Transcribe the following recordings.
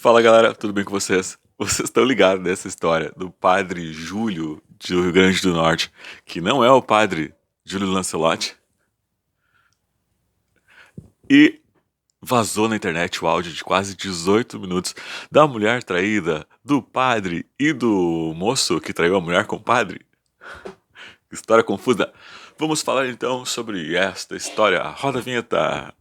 Fala galera, tudo bem com vocês? Vocês estão ligados nessa história do padre Júlio do Rio Grande do Norte, que não é o padre Júlio Lancelotti, e vazou na internet o áudio de quase 18 minutos da mulher traída, do padre e do moço que traiu a mulher com o padre? História confusa. Vamos falar então sobre esta história. Roda a vinheta.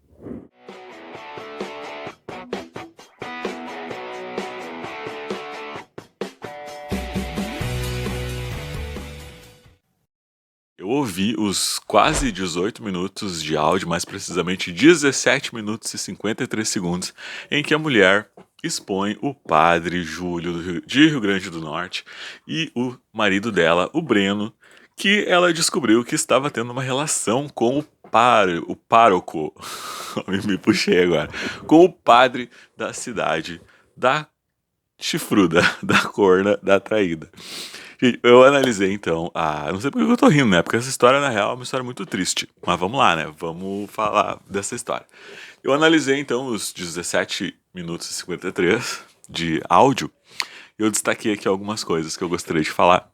Eu ouvi os quase 18 minutos de áudio, mais precisamente 17 minutos e 53 segundos, em que a mulher expõe o padre Júlio de Rio Grande do Norte e o marido dela, o Breno, que ela descobriu que estava tendo uma relação com o pároco, me puxei agora, com o padre da cidade, da chifruda, da corna, da traída. Gente, eu analisei então Não sei porque eu tô rindo, né? Porque essa história, na real, é uma história muito triste. Mas vamos lá, né? Vamos falar dessa história. Eu analisei então os 17 minutos e 53 de áudio. E eu destaquei aqui algumas coisas que eu gostaria de falar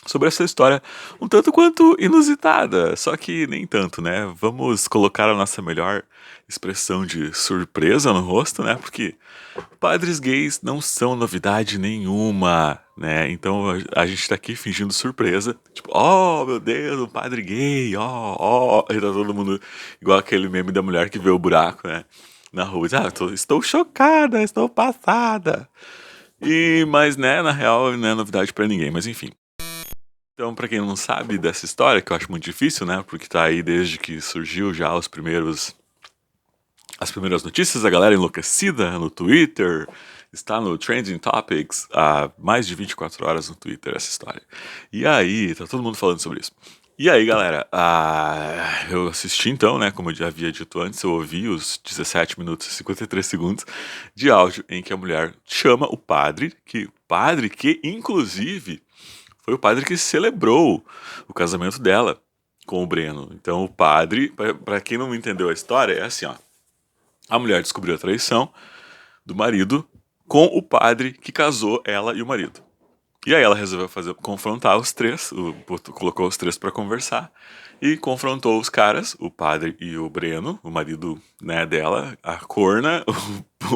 sobre essa história um tanto quanto inusitada, só que nem tanto, né? Vamos colocar a nossa melhor expressão de surpresa no rosto, né? Porque padres gays não são novidade nenhuma, né? Então a gente tá aqui fingindo surpresa, tipo, oh meu Deus, um padre gay, e tá todo mundo igual aquele meme da mulher que vê o buraco, né? Na rua, estou chocada, estou passada. Mas, né, na real, não é novidade pra ninguém, mas enfim. Então, pra quem não sabe dessa história, que eu acho muito difícil, né? Porque tá aí desde que surgiu já as primeiras notícias, a galera enlouquecida no Twitter, está no Trending Topics há mais de 24 horas no Twitter essa história. E aí, tá todo mundo falando sobre isso. E aí, galera, eu assisti então, né, como eu já havia dito antes, eu ouvi os 17 minutos e 53 segundos de áudio em que a mulher chama o padre que inclusive foi o padre que celebrou o casamento dela com o Breno. Então o padre, para quem não entendeu a história, é assim, ó. A mulher descobriu a traição do marido com o padre que casou ela e o marido. E aí ela resolveu confrontar os três, colocou os três para conversar e confrontou os caras, o padre e o Breno, o marido, né, dela, a corna,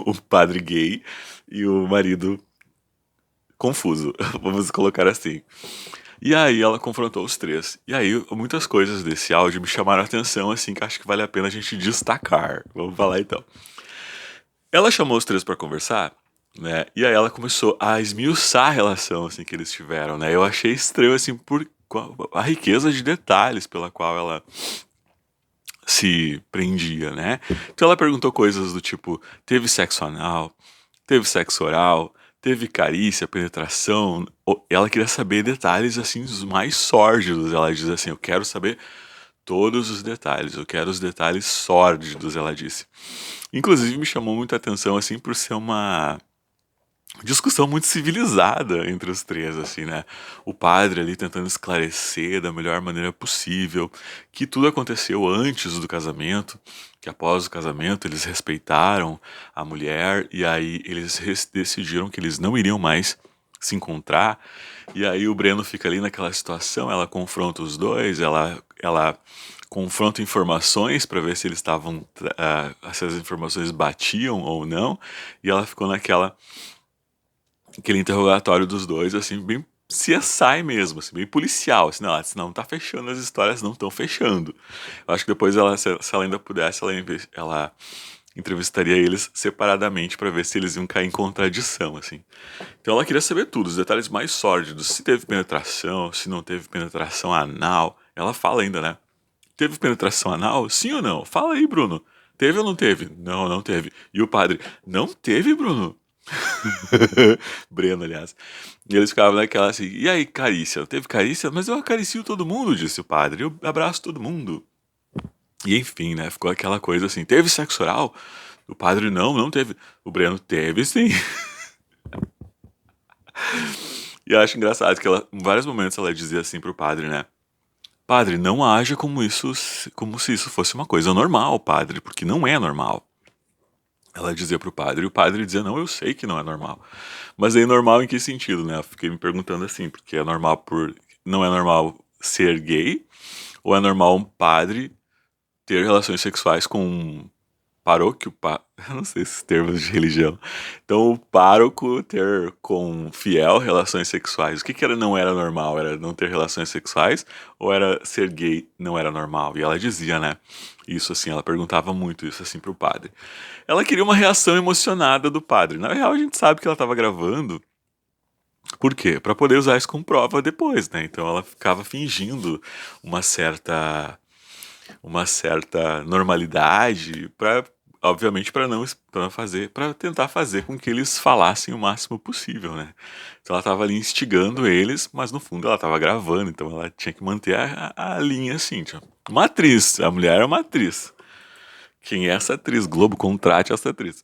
o padre gay e o marido confuso, vamos colocar assim. E aí ela confrontou os três. E aí muitas coisas desse áudio me chamaram a atenção, assim, que acho que vale a pena a gente destacar. Vamos falar então. Ela chamou os três pra conversar, né? E aí ela começou a esmiuçar a relação assim que eles tiveram, né? Eu achei estranho assim por a riqueza de detalhes pela qual ela se prendia, né? Então ela perguntou coisas do tipo: teve sexo anal, teve sexo oral, teve carícia, penetração. Ela queria saber detalhes assim os mais sórdidos. Ela diz assim: eu quero saber todos os detalhes, eu quero os detalhes sórdidos, ela disse. Inclusive me chamou muita atenção assim por ser uma discussão muito civilizada entre os três, assim, né? O padre ali tentando esclarecer da melhor maneira possível que tudo aconteceu antes do casamento, que após o casamento eles respeitaram a mulher e aí eles decidiram que eles não iriam mais se encontrar. E aí o Breno fica ali naquela situação, ela confronta os dois, ela confronta informações para ver se eles estavam, se as informações batiam ou não, e ela ficou aquele interrogatório dos dois, assim, bem CSI mesmo, assim, bem policial, assim, não tá fechando, as histórias não estão fechando. Eu acho que depois se ela ainda pudesse, ela entrevistaria eles separadamente para ver se eles iam cair em contradição, assim. Então ela queria saber tudo, os detalhes mais sórdidos, se teve penetração, se não teve penetração anal. Ela fala ainda, né? Teve penetração anal? Sim ou não? Fala aí, Bruno. Teve ou não teve? Não, não teve. E o padre, não teve, Bruno? Breno, aliás. E eles ficavam naquela assim, e aí, carícia? Teve carícia? Mas eu acaricio todo mundo, disse o padre. Eu abraço todo mundo. E enfim, né? Ficou aquela coisa assim, teve sexo oral? O padre, não, não teve. O Breno teve, sim. E eu acho engraçado que ela, em vários momentos ela dizia assim pro padre, né? Padre, não haja como se isso fosse uma coisa normal, padre, porque não é normal. Ela dizia pro padre, e o padre dizia, não, eu sei que não é normal. Mas aí normal em que sentido, né? Eu fiquei me perguntando assim, porque é normal por... Não é normal ser gay? Ou é normal um padre ter relações sexuais com um paróquio? Eu não sei esses termos de religião. Então, o pároco ter com um fiel relações sexuais. O que era não era normal? Era não ter relações sexuais? Ou era ser gay não era normal? E ela dizia, né? Isso assim, ela perguntava muito isso assim pro padre. Ela queria uma reação emocionada do padre. Na real, a gente sabe que ela estava gravando. Por quê? Para poder usar isso como prova depois, né? Então ela ficava fingindo uma certa uma certa normalidade para obviamente para não para fazer, para tentar fazer com que eles falassem o máximo possível, né? Então ela estava ali instigando eles, mas no fundo ela estava gravando, então ela tinha que manter a linha assim, tipo, uma atriz, a mulher é uma atriz. Quem é essa atriz? Globo, contrate essa atriz.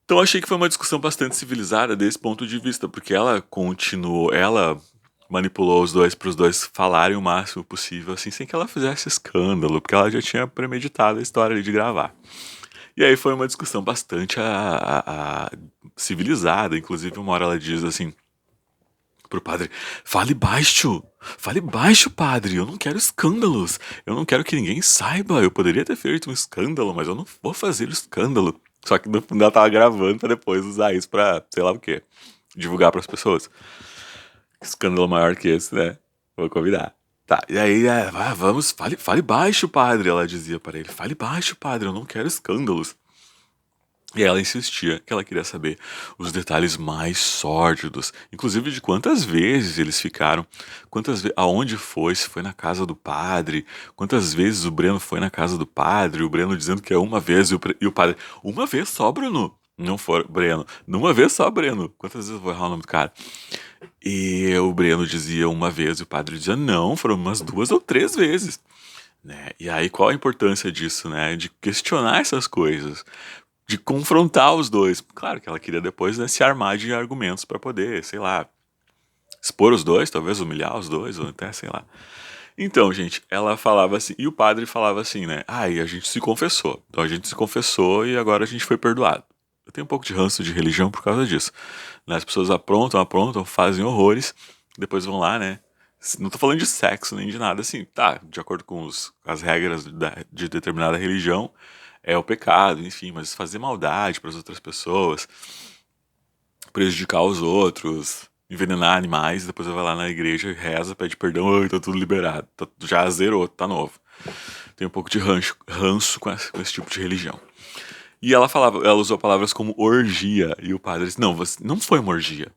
Então achei que foi uma discussão bastante civilizada desse ponto de vista, porque ela continuou, ela manipulou os dois para os dois falarem o máximo possível, assim, sem que ela fizesse escândalo, porque ela já tinha premeditado a história ali de gravar. E aí foi uma discussão bastante civilizada, inclusive uma hora ela diz assim pro padre, fale baixo, padre, eu não quero escândalos, eu não quero que ninguém saiba, eu poderia ter feito um escândalo, mas eu não vou fazer escândalo. Só que no fundo ela tava gravando pra depois usar isso pra, sei lá o quê, divulgar pras pessoas. Escândalo maior que esse, né? Vou convidar. Tá, e aí, vamos, fale baixo, padre, ela dizia para ele, fale baixo, padre, eu não quero escândalos. E ela insistia que ela queria saber os detalhes mais sórdidos, inclusive de quantas vezes eles ficaram, aonde foi, se foi na casa do padre, quantas vezes o Breno foi na casa do padre, o Breno dizendo que é uma vez e o padre, uma vez só, Bruno? Não foi, Breno, numa vez só, Breno. Quantas vezes eu vou errar o nome do cara? E o Breno dizia uma vez e o padre dizia não, foram umas 2 ou 3 vezes. Né? E aí qual a importância disso, né? De questionar essas coisas, de confrontar os dois. Claro que ela queria depois, né, se armar de argumentos para poder, sei lá, expor os dois, talvez humilhar os dois, ou até, sei lá. Então, gente, ela falava assim, e o padre falava assim, né? Ah, e a gente se confessou. Então a gente se confessou e agora a gente foi perdoado. Eu tenho um pouco de ranço de religião por causa disso. Né? As pessoas aprontam, fazem horrores, depois vão lá, né? Não tô falando de sexo nem de nada assim, tá? De acordo com as regras de determinada religião, é o pecado, enfim, mas fazer maldade para as outras pessoas, prejudicar os outros, envenenar animais, depois vai lá na igreja, reza, pede perdão, ai, tá tudo liberado, já zerou, tá novo. Tem um pouco de ranço com esse tipo de religião. E ela usou palavras como orgia, e o padre disse, não, não foi uma orgia.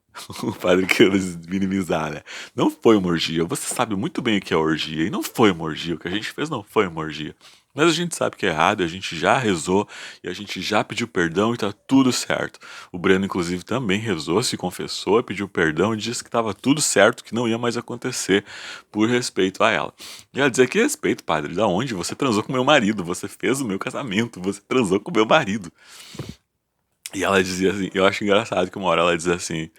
O padre queria minimizar, né? Não foi uma orgia, você sabe muito bem o que é orgia, e não foi uma orgia, o que a gente fez não foi uma orgia. Mas a gente sabe que é errado, a gente já rezou, e a gente já pediu perdão e tá tudo certo. O Breno, inclusive, também rezou, se confessou, pediu perdão e disse que tava tudo certo, que não ia mais acontecer por respeito a ela. E ela dizia, que respeito, padre, da onde? Você transou com meu marido, você fez o meu casamento, você transou com meu marido. E ela dizia assim, eu acho engraçado que uma hora ela dizia assim,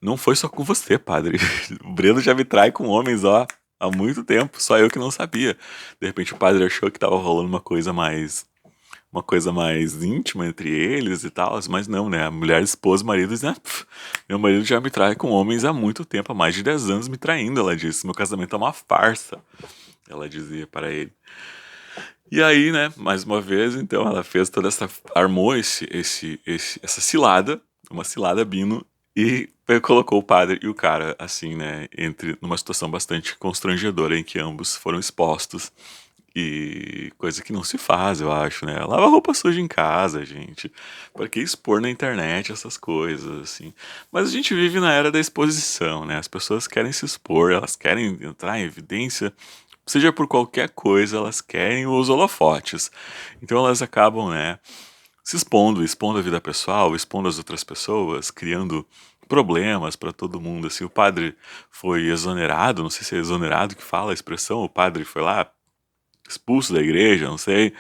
não foi só com você, padre. O Breno já me trai com homens, ó, há muito tempo, só eu que não sabia. De repente o padre achou que tava rolando uma coisa mais íntima entre eles e tal, mas não, né? A mulher, esposa, marido, diz, né? Meu marido já me trai com homens há muito tempo, há mais de 10 anos me traindo, ela disse. Meu casamento é uma farsa, ela dizia para ele. E aí, né, mais uma vez, então, ela fez toda essa, armou essa cilada, uma cilada Bino, e colocou o padre e o cara, assim, né, numa situação bastante constrangedora em que ambos foram expostos. E coisa que não se faz, eu acho, né? Lava roupa suja em casa, gente. Pra que expor na internet essas coisas, assim? Mas a gente vive na era da exposição, né? As pessoas querem se expor, elas querem entrar em evidência, seja por qualquer coisa, elas querem os holofotes. Então elas acabam, né, se expondo a vida pessoal, expondo as outras pessoas, criando problemas para todo mundo. Assim, o padre foi exonerado, não sei se é exonerado que fala a expressão, o padre foi lá expulso da igreja, não sei,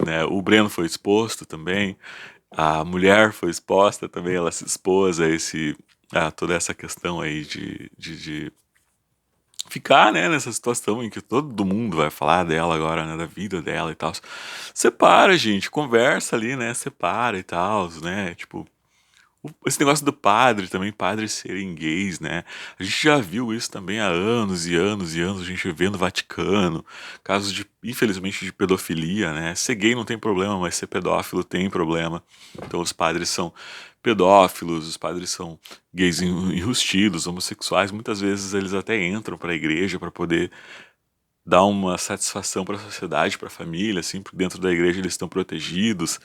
né? O Breno foi exposto também, a mulher foi exposta também, ela se expôs a toda essa questão aí de ficar, né, nessa situação em que todo mundo vai falar dela agora, né, da vida dela e tal. Separa, gente, conversa ali, né, separa e tal, né, tipo, esse negócio do padre também, padres serem gays, né? A gente já viu isso também há anos e anos e anos, a gente vê no Vaticano, casos de, infelizmente, de pedofilia, né? Ser gay não tem problema, mas ser pedófilo tem problema. Então os padres são pedófilos, os padres são gays enrustidos, homossexuais, muitas vezes eles até entram para a igreja para poder dar uma satisfação para a sociedade, para a família, assim, porque dentro da igreja eles estão protegidos,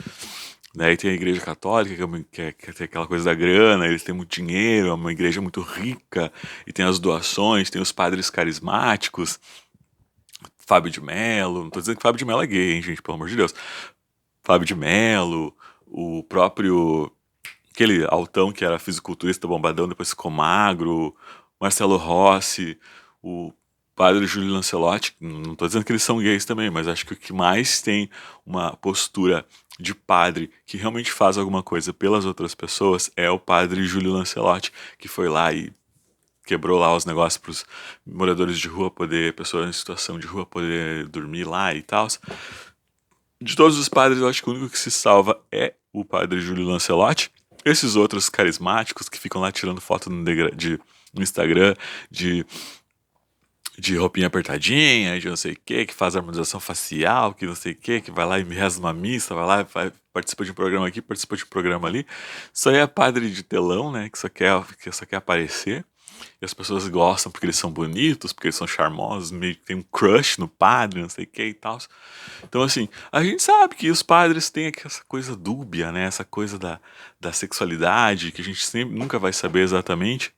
né? E tem a igreja católica, que tem aquela coisa da grana, eles têm muito dinheiro, é uma igreja muito rica, e tem as doações, tem os padres carismáticos, Fábio de Mello, não tô dizendo que Fábio de Mello é gay, hein, gente, pelo amor de Deus. Fábio de Mello, o próprio, aquele altão que era fisiculturista bombadão, depois ficou magro, Marcelo Rossi, o padre Júlio Lancelotti, não tô dizendo que eles são gays também, mas acho que o que mais tem uma postura de padre que realmente faz alguma coisa pelas outras pessoas é o padre Júlio Lancelotti, que foi lá e quebrou lá os negócios para os moradores de rua poder, pessoas em situação de rua poder dormir lá e tal. De todos os padres, eu acho que o único que se salva é o padre Júlio Lancelotti. Esses outros carismáticos que ficam lá tirando foto no Instagram de roupinha apertadinha, de não sei o que faz harmonização facial, que não sei o que vai lá e reza uma missa, vai lá, participa de um programa aqui, participa de um programa ali. Isso aí é padre de telão, né? Que só quer aparecer. E as pessoas gostam porque eles são bonitos, porque eles são charmosos, meio que tem um crush no padre, não sei o que e tal. Então, assim, a gente sabe que os padres têm essa coisa dúbia, né? Essa coisa da sexualidade, que a gente sempre, nunca vai saber exatamente.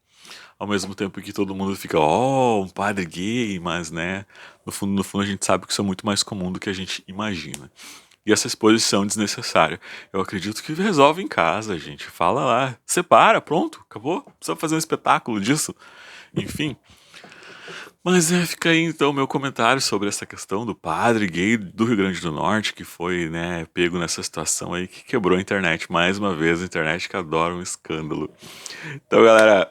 Ao mesmo tempo que todo mundo fica, oh, um padre gay, mas, né, no fundo a gente sabe que isso é muito mais comum do que a gente imagina. E essa exposição desnecessária, eu acredito que resolve em casa, gente. Fala lá, separa, pronto, acabou. Não precisa fazer um espetáculo disso. Enfim, mas fica aí então o meu comentário sobre essa questão do padre gay do Rio Grande do Norte, que foi, né, pego nessa situação aí, que quebrou a internet. Mais uma vez, a internet que adora um escândalo. Então, galera,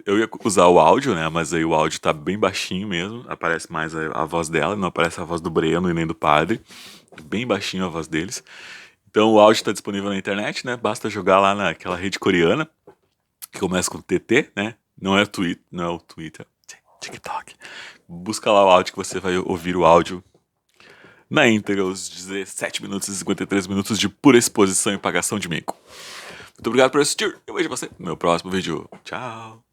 eu ia usar o áudio, né, mas aí o áudio tá bem baixinho mesmo, aparece mais a voz dela, não aparece a voz do Breno e nem do padre, bem baixinho a voz deles. Então o áudio está disponível na internet, né, basta jogar lá naquela rede coreana, que começa com TT, né, não é o Twitter, TikTok. Busca lá o áudio que você vai ouvir o áudio na íntegra, os 17 minutos e 53 minutos de pura exposição e pagação de mico. Muito obrigado por assistir. Eu vejo você no meu próximo vídeo. Tchau.